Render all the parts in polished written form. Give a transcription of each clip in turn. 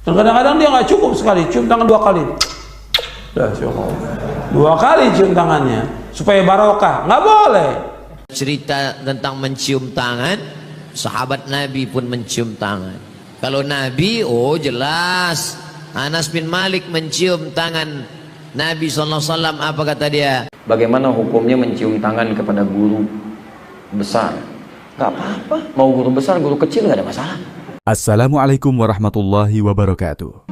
Dan kadang-kadang dia nggak cukup sekali, cium tangan 2 kali. Dah, 2 kali cium tangannya supaya barokah. Nggak boleh. Cerita tentang mencium tangan, sahabat Nabi pun mencium tangan. Kalau Nabi, oh jelas, Anas bin Malik mencium tangan Nabi SAW. Apa kata dia? Bagaimana hukumnya mencium tangan kepada guru besar? Gak apa-apa, mau guru besar, guru kecil gak ada masalah. Assalamualaikum warahmatullahi wabarakatuh.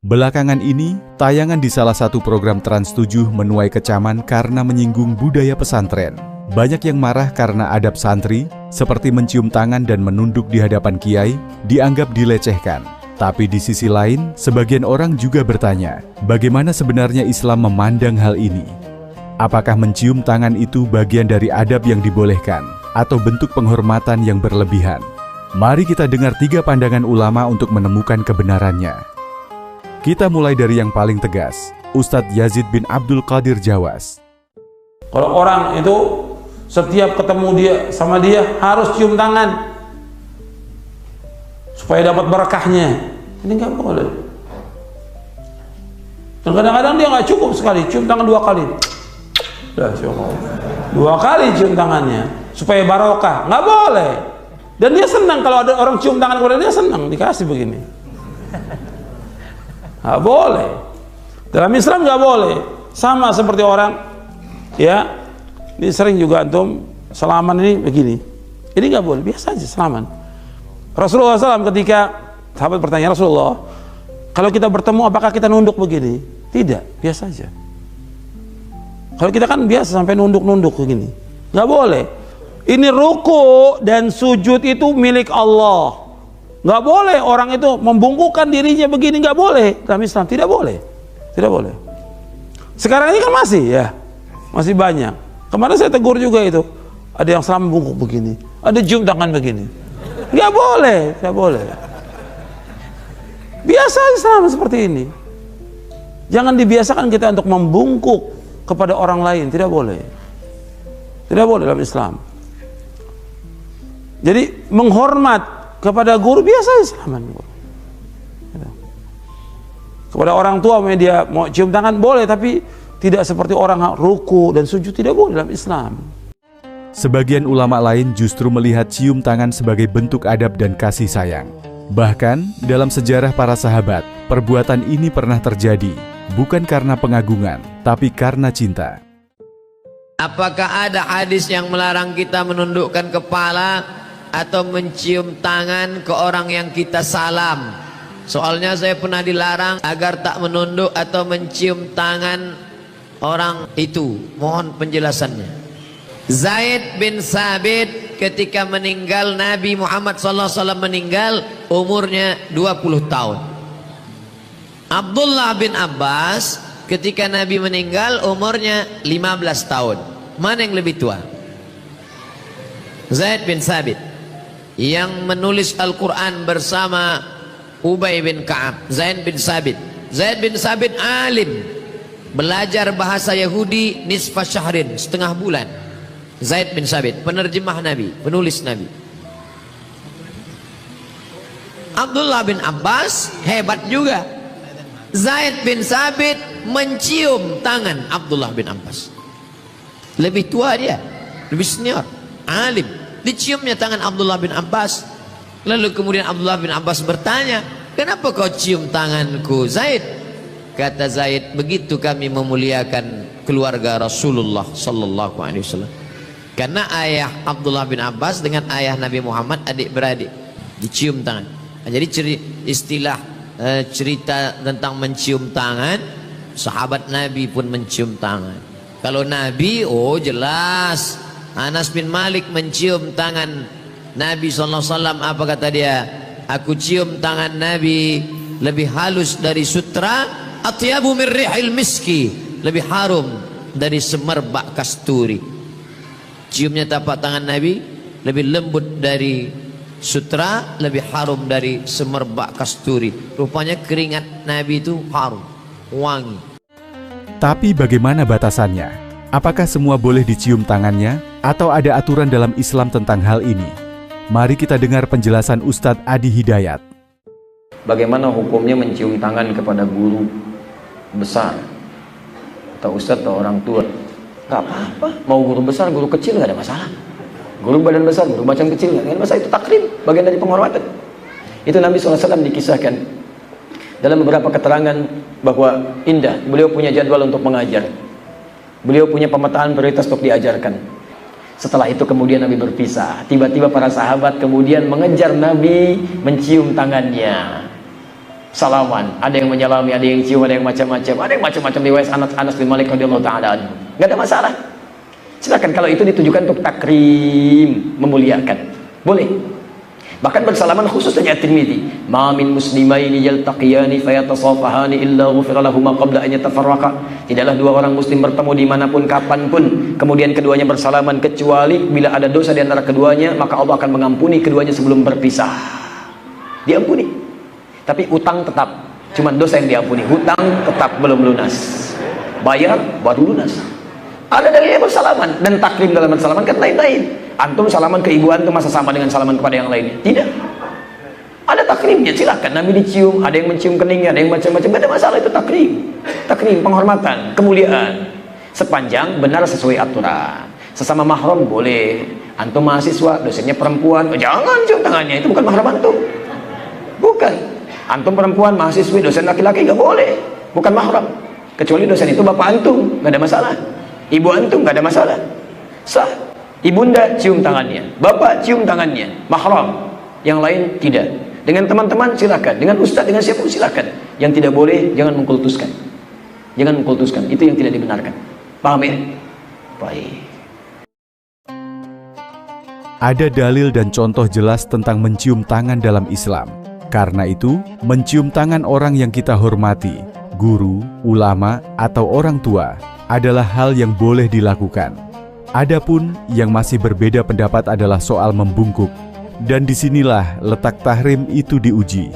Belakangan ini, tayangan di salah satu program Trans 7 menuai kecaman karena menyinggung budaya pesantren. Banyak yang marah karena adab santri, seperti mencium tangan dan menunduk di hadapan kiai, dianggap dilecehkan. Tapi di sisi lain, sebagian orang juga bertanya, bagaimana sebenarnya Islam memandang hal ini? Apakah mencium tangan itu bagian dari adab yang dibolehkan, atau bentuk penghormatan yang berlebihan? Mari kita dengar 3 pandangan ulama untuk menemukan kebenarannya. Kita mulai dari yang paling tegas, Ustadz Yazid bin Abdul Qadir Jawas. Kalau orang itu setiap ketemu dia sama dia harus cium tangan supaya dapat berkahnya, ini nggak boleh. Dan kadang-kadang dia nggak cukup sekali, cium tangan 2 kali. Dah, 2 kali cium tangannya supaya barokah, nggak boleh. Dan dia senang kalau ada orang cium tangan kepada dia, senang dikasih begini. Nggak boleh. Dalam Islam nggak boleh. Sama seperti orang, ya, ini sering juga antum salaman ini begini. Ini nggak boleh, biasa aja salaman. Rasulullah SAW ketika sahabat bertanya, Rasulullah, kalau kita bertemu apakah kita nunduk begini? Tidak, biasa aja. Kalau kita kan biasa sampai nunduk-nunduk begini, nggak boleh. Ini ruku dan sujud itu milik Allah. Nggak boleh orang itu membungkukkan dirinya begini, nggak boleh dalam Islam, tidak boleh, tidak boleh. Sekarang ini kan masih, ya, masih banyak. Kemarin saya tegur juga itu, ada yang salam bungkuk begini, ada cium tangan begini, nggak boleh, nggak boleh. Biasa Islam seperti ini. Jangan dibiasakan kita untuk membungkuk kepada orang lain, tidak boleh, tidak boleh dalam Islam. Jadi menghormat kepada guru biasa Islam. Kepada orang tua dia mau cium tangan boleh, tapi tidak seperti orang ruku dan sujud, tidak boleh dalam Islam. Sebagian ulama lain justru melihat cium tangan sebagai bentuk adab dan kasih sayang. Bahkan dalam sejarah para sahabat, perbuatan ini pernah terjadi bukan karena pengagungan, tapi karena cinta. Apakah ada hadis yang melarang kita menundukkan kepala atau mencium tangan ke orang yang kita salam? Soalnya saya pernah dilarang agar tak menunduk atau mencium tangan orang itu. Mohon penjelasannya. Zaid bin Sabit ketika meninggal, Nabi Muhammad SAW meninggal, umurnya 20 tahun. Abdullah bin Abbas ketika Nabi meninggal, umurnya 15 tahun. Mana yang lebih tua? Zaid bin Sabit yang menulis Al-Quran bersama Ubay bin Ka'ab. Zaid bin Sabit. Zaid bin Sabit alim, belajar bahasa Yahudi nisfa syahrin, setengah bulan. Zaid bin Sabit, penerjemah Nabi, penulis Nabi. Abdullah bin Abbas hebat juga. Zaid bin Sabit mencium tangan Abdullah bin Abbas. Lebih tua dia, lebih senior, alim. Diciumnya tangan Abdullah bin Abbas. Lalu kemudian Abdullah bin Abbas bertanya, kenapa kau cium tanganku Zaid? Kata Zaid, begitu kami memuliakan keluarga Rasulullah Sallallahu Alaihi Wasallam. Karena ayah Abdullah bin Abbas dengan ayah Nabi Muhammad adik-beradik, dicium tangan. Jadi istilah cerita tentang mencium tangan, sahabat Nabi pun mencium tangan. Kalau Nabi, oh jelas, Anas bin Malik mencium tangan Nabi SAW. Apa kata dia? Aku cium tangan Nabi lebih halus dari sutra, atyabu min rihil miski, lebih harum dari semerbak kasturi. Ciumnya tapak tangan Nabi lebih lembut dari sutra, lebih harum dari semerbak kasturi. Rupanya keringat Nabi itu harum. wangi. Tapi bagaimana batasannya? Apakah semua boleh dicium tangannya? Atau ada aturan dalam Islam tentang hal ini? Mari kita dengar penjelasan Ustadz Adi Hidayat. Bagaimana hukumnya mencium tangan kepada guru besar atau ustadz atau orang tua? Gak apa-apa, mau guru besar, guru kecil gak ada masalah. Guru badan besar, guru badan kecil gak ada masalah, itu takrim, bagian dari penghormatan. Itu Nabi SAW dikisahkan dalam beberapa keterangan bahwa indah, beliau punya jadwal untuk mengajar, beliau punya pemetaan prioritas untuk diajarkan. Setelah itu kemudian Nabi berpisah. Tiba-tiba para sahabat kemudian mengejar Nabi, mencium tangannya, salaman. Ada yang menyalami, ada yang cium, ada yang macam-macam, ada yang macam-macam. Riwayat Anas bin Malik radhiyallahu taala anhu. Nggak ada masalah. Silakan kalau itu ditujukan untuk takrim, memuliakan, boleh. Bahkan bersalaman khusus saja At-Tirmidzi. Ma min muslimaini yaltaqiyani fayatasafahani illa ghufira lahum qabla an yatafarraqa. Tidaklah dua orang muslim bertemu dimanapun kapanpun kemudian keduanya bersalaman kecuali bila ada dosa di antara keduanya, maka Allah akan mengampuni keduanya sebelum berpisah. Diampuni. Tapi utang tetap, cuman dosa yang diampuni. Hutang tetap belum lunas. Bayar baru lunas. Ada dalilnya bersalaman dan takrim dalam bersalaman kan lain-lain. Antum salaman ke ibu antum masa sama dengan salaman kepada yang lainnya? Tidak. Ada takrimnya, silakan. Nabi dicium, ada yang mencium keningnya, ada yang macam-macam, tidak ada masalah, itu takrim. Takrim, penghormatan, kemuliaan. Sepanjang benar sesuai aturan. Sesama mahram boleh. Antum mahasiswa, dosennya perempuan, jangan cium tangannya, itu bukan mahram antum. Bukan. Antum perempuan, mahasiswi, dosen laki-laki nggak boleh, bukan mahram. Kecuali dosen itu bapak antum, nggak ada masalah. Ibu antum nggak ada masalah, sah. Ibunda cium tangannya, bapak cium tangannya, mahram. Yang lain tidak. Dengan teman-teman silakan, dengan ustadz, dengan siapapun silakan. Yang tidak boleh jangan mengkultuskan. Jangan mengkultuskan, itu yang tidak dibenarkan. Paham ya? Baik. Ada dalil dan contoh jelas tentang mencium tangan dalam Islam. Karena itu, mencium tangan orang yang kita hormati, guru, ulama, atau orang tua, adalah hal yang boleh dilakukan. Adapun yang masih berbeda pendapat adalah soal membungkuk. Dan disinilah letak tahrim itu diuji.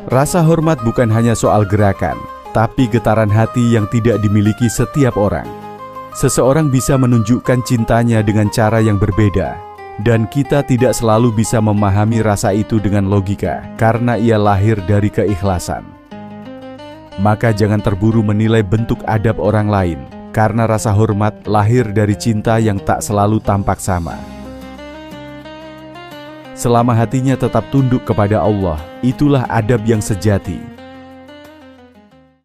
Rasa hormat bukan hanya soal gerakan, tapi getaran hati yang tidak dimiliki setiap orang. Seseorang bisa menunjukkan cintanya dengan cara yang berbeda, dan kita tidak selalu bisa memahami rasa itu dengan logika, karena ia lahir dari keikhlasan. Maka jangan terburu menilai bentuk adab orang lain, karena rasa hormat lahir dari cinta yang tak selalu tampak sama. Selama hatinya tetap tunduk kepada Allah, itulah adab yang sejati.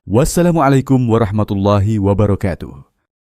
Wassalamualaikum warahmatullahi wabarakatuh.